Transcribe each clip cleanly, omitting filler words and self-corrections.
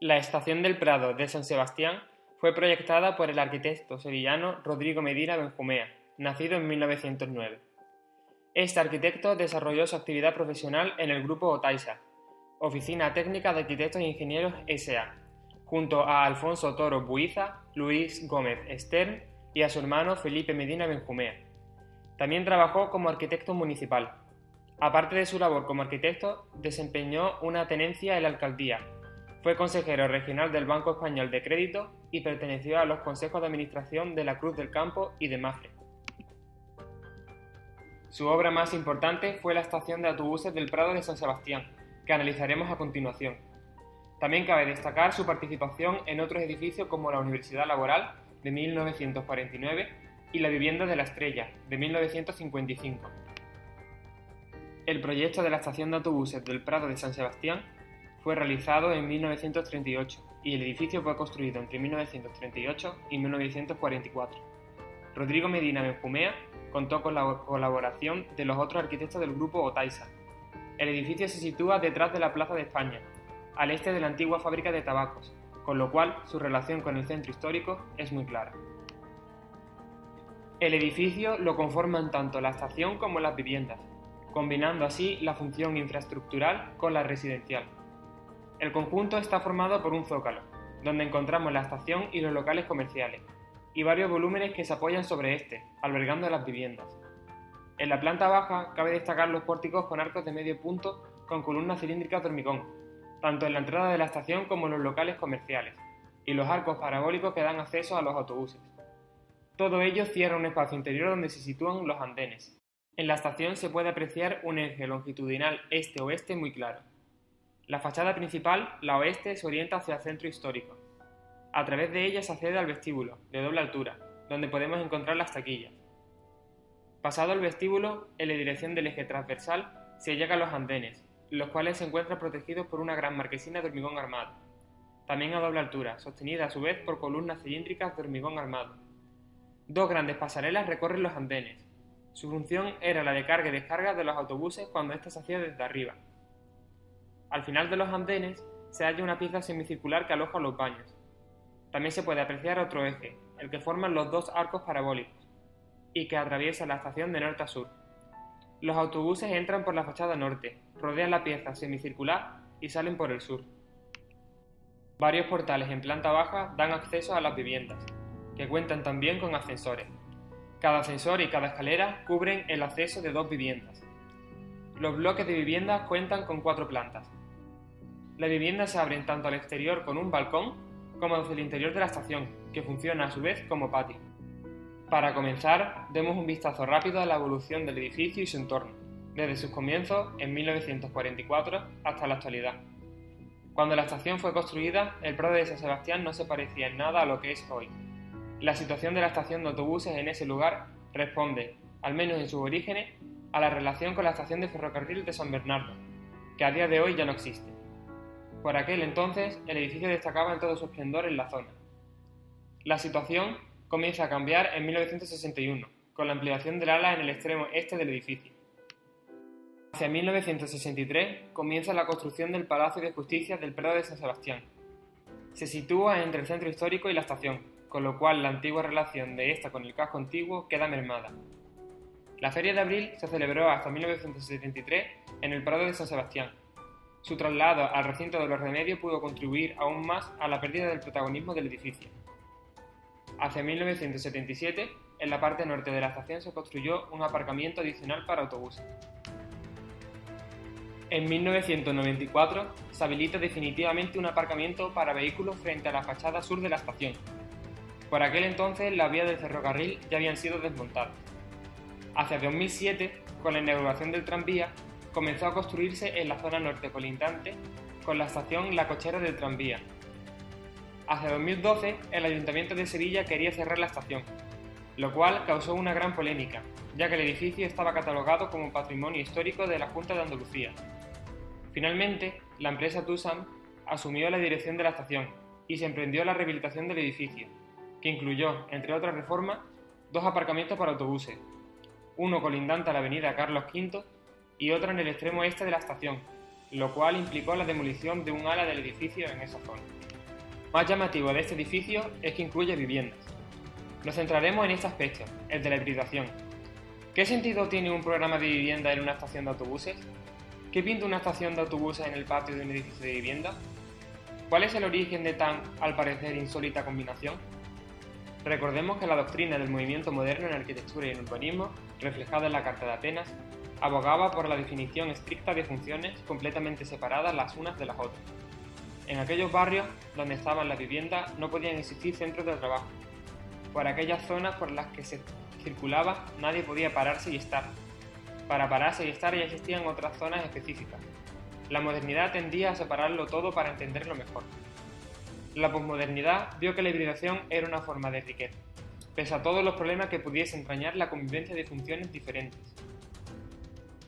La estación del Prado de San Sebastián fue proyectada por el arquitecto sevillano Rodrigo Medina Benjumea, nacido en 1909. Este arquitecto desarrolló su actividad profesional en el Grupo Otaiza, Oficina Técnica de Arquitectos e Ingenieros S.A., junto a Alfonso Toro Buiza, Luis Gómez Stern y a su hermano Felipe Medina Benjumea. También trabajó como arquitecto municipal. Aparte de su labor como arquitecto, desempeñó una tenencia en la alcaldía. Fue consejero regional del Banco Español de Crédito y perteneció a los consejos de administración de la Cruz del Campo y de Mafre. Su obra más importante fue la estación de autobuses del Prado de San Sebastián, que analizaremos a continuación. También cabe destacar su participación en otros edificios como la Universidad Laboral, de 1949, y la Vivienda de la Estrella, de 1955. El proyecto de la estación de autobuses del Prado de San Sebastián fue realizado en 1938 y el edificio fue construido entre 1938 y 1944. Rodrigo Medina Benjumea contó con la colaboración de los otros arquitectos del Grupo Otaiza. El edificio se sitúa detrás de la Plaza de España, al este de la antigua fábrica de tabacos, con lo cual su relación con el centro histórico es muy clara. El edificio lo conforman tanto la estación como las viviendas, combinando así la función infraestructural con la residencial. El conjunto está formado por un zócalo, donde encontramos la estación y los locales comerciales, y varios volúmenes que se apoyan sobre este, albergando las viviendas. En la planta baja cabe destacar los pórticos con arcos de medio punto con columnas cilíndricas de hormigón, tanto en la entrada de la estación como en los locales comerciales, y los arcos parabólicos que dan acceso a los autobuses. Todo ello cierra un espacio interior donde se sitúan los andenes. En la estación se puede apreciar un eje longitudinal este-oeste muy claro. La fachada principal, la oeste, se orienta hacia el centro histórico. A través de ella se accede al vestíbulo, de doble altura, donde podemos encontrar las taquillas. Pasado el vestíbulo, en la dirección del eje transversal, se llega a los andenes, los cuales se encuentran protegidos por una gran marquesina de hormigón armado, también a doble altura, sostenida a su vez por columnas cilíndricas de hormigón armado. Dos grandes pasarelas recorren los andenes. Su función era la de carga y descarga de los autobuses cuando ésta se hacía desde arriba. Al final de los andenes se halla una pieza semicircular que aloja los baños. También se puede apreciar otro eje, el que forman los dos arcos parabólicos, y que atraviesa la estación de norte a sur. Los autobuses entran por la fachada norte, rodean la pieza semicircular y salen por el sur. Varios portales en planta baja dan acceso a las viviendas, que cuentan también con ascensores. Cada ascensor y cada escalera cubren el acceso de dos viviendas. Los bloques de viviendas cuentan con 4 plantas. Las viviendas se abren tanto al exterior con un balcón como desde el interior de la estación, que funciona a su vez como patio. Para comenzar, demos un vistazo rápido a la evolución del edificio y su entorno, desde sus comienzos en 1944 hasta la actualidad. Cuando la estación fue construida, el Prado de San Sebastián no se parecía en nada a lo que es hoy. La situación de la estación de autobuses en ese lugar responde, al menos en sus orígenes, a la relación con la estación de ferrocarril de San Bernardo, que a día de hoy ya no existe. Por aquel entonces, el edificio destacaba en todo su esplendor en la zona. La situación comienza a cambiar en 1961, con la ampliación del ala en el extremo este del edificio. Hacia 1963 comienza la construcción del Palacio de Justicia del Prado de San Sebastián. Se sitúa entre el centro histórico y la estación, con lo cual la antigua relación de esta con el casco antiguo queda mermada. La Feria de Abril se celebró hasta 1973 en el Prado de San Sebastián. Su traslado al recinto de los Remedios pudo contribuir aún más a la pérdida del protagonismo del edificio. Hacia 1977, en la parte norte de la estación se construyó un aparcamiento adicional para autobuses. En 1994 se habilita definitivamente un aparcamiento para vehículos frente a la fachada sur de la estación. Por aquel entonces las vías del ferrocarril ya habían sido desmontadas. Hacia 2007, con la inauguración del tranvía, comenzó a construirse en la zona norte colindante con la estación La Cochera del tranvía. Hacia 2012, el Ayuntamiento de Sevilla quería cerrar la estación, lo cual causó una gran polémica, ya que el edificio estaba catalogado como Patrimonio Histórico de la Junta de Andalucía. Finalmente, la empresa TUSAM asumió la dirección de la estación y se emprendió la rehabilitación del edificio, que incluyó, entre otras reformas, 2 aparcamientos para autobuses, uno colindante a la avenida Carlos V y otro en el extremo este de la estación, lo cual implicó la demolición de un ala del edificio en esa zona. Más llamativo de este edificio es que incluye viviendas. Nos centraremos en este aspecto, el de la hibridación. ¿Qué sentido tiene un programa de vivienda en una estación de autobuses? ¿Qué pinta una estación de autobuses en el patio de un edificio de vivienda? ¿Cuál es el origen de tan, al parecer, insólita combinación? Recordemos que la doctrina del movimiento moderno en arquitectura y en urbanismo, reflejada en la Carta de Atenas, abogaba por la definición estricta de funciones completamente separadas las unas de las otras. En aquellos barrios donde estaban las viviendas no podían existir centros de trabajo. Por aquellas zonas por las que se circulaba nadie podía pararse y estar. Para pararse y estar ya existían otras zonas específicas. La modernidad tendía a separarlo todo para entenderlo mejor. La posmodernidad vio que la hibridación era una forma de riqueza, pese a todos los problemas que pudiese entrañar la convivencia de funciones diferentes.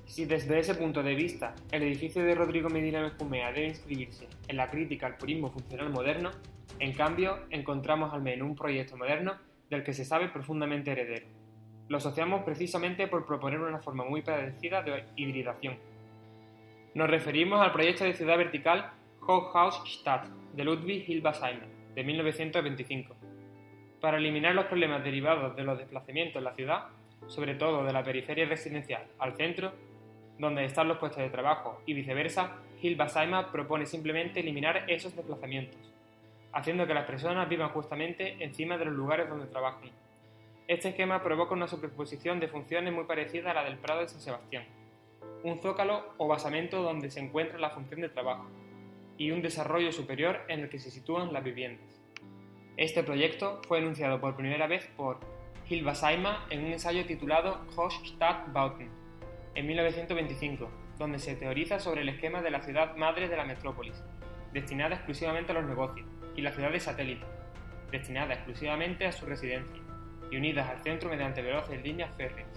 Si desde ese punto de vista el edificio de Rodrigo Medina Benjumea debe inscribirse en la crítica al purismo funcional moderno, en cambio encontramos al menos un proyecto moderno del que se sabe profundamente heredero. Lo asociamos precisamente por proponer una forma muy parecida de hibridación. Nos referimos al proyecto de ciudad vertical Hochhausstadt de Ludwig Hilberseimer, de 1925. Para eliminar los problemas derivados de los desplazamientos en la ciudad, sobre todo de la periferia residencial al centro, donde están los puestos de trabajo y viceversa, Hilberseimer propone simplemente eliminar esos desplazamientos, haciendo que las personas vivan justamente encima de los lugares donde trabajan. Este esquema provoca una superposición de funciones muy parecida a la del Prado de San Sebastián, un zócalo o basamento donde se encuentra la función de trabajo, y un desarrollo superior en el que se sitúan las viviendas. Este proyecto fue enunciado por primera vez por Hilberseimer en un ensayo titulado Großstadtbauten, en 1925, donde se teoriza sobre el esquema de la ciudad madre de la metrópolis, destinada exclusivamente a los negocios, y la ciudad de satélite, destinada exclusivamente a su residencia, y unidas al centro mediante veloces líneas férreas.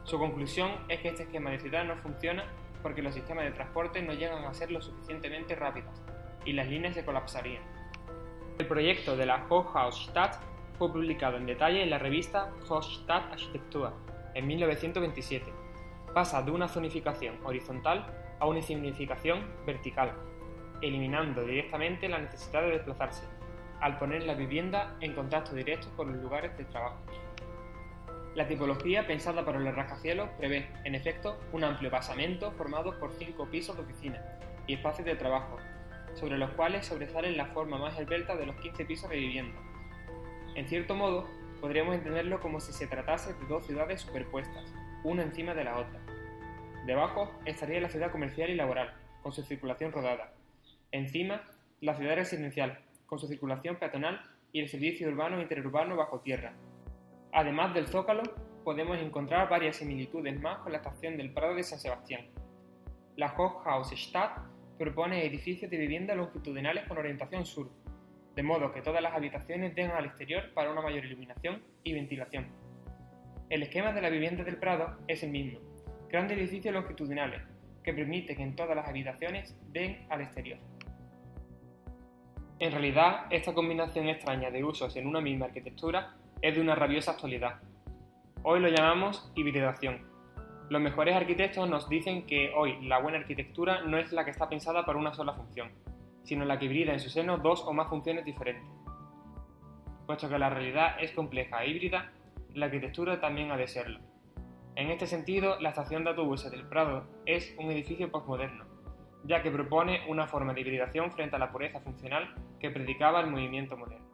Su conclusión es que este esquema de ciudad no funciona porque los sistemas de transporte no llegan a ser lo suficientemente rápidos, y las líneas se colapsarían. El proyecto de la Hochhausstadt fue publicado en detalle en la revista Großstadtarchitektur en 1927. Pasa de una zonificación horizontal a una zonificación vertical, eliminando directamente la necesidad de desplazarse, al poner la vivienda en contacto directo con los lugares de trabajo. La tipología pensada para los rascacielos prevé, en efecto, un amplio basamento formado por 5 pisos de oficina y espacios de trabajo, sobre los cuales sobresalen la forma más esbelta de los 15 pisos de vivienda. En cierto modo, podríamos entenderlo como si se tratase de dos ciudades superpuestas, una encima de la otra. Debajo estaría la ciudad comercial y laboral, con su circulación rodada. Encima, la ciudad residencial, con su circulación peatonal y el servicio urbano e interurbano bajo tierra. Además del Zócalo, podemos encontrar varias similitudes más con la estación del Prado de San Sebastián. La Hochhausstadt propone edificios de vivienda longitudinales con orientación sur, de modo que todas las habitaciones den al exterior para una mayor iluminación y ventilación. El esquema de la vivienda del Prado es el mismo, grandes edificios longitudinales, que permite que en todas las habitaciones den al exterior. En realidad, esta combinación extraña de usos en una misma arquitectura es de una rabiosa actualidad. Hoy lo llamamos hibridación. Los mejores arquitectos nos dicen que hoy la buena arquitectura no es la que está pensada para una sola función, sino la que hibrida en su seno dos o más funciones diferentes. Puesto que la realidad es compleja e híbrida, la arquitectura también ha de serlo. En este sentido, la estación de autobuses del Prado es un edificio postmoderno, ya que propone una forma de hibridación frente a la pureza funcional que predicaba el movimiento moderno.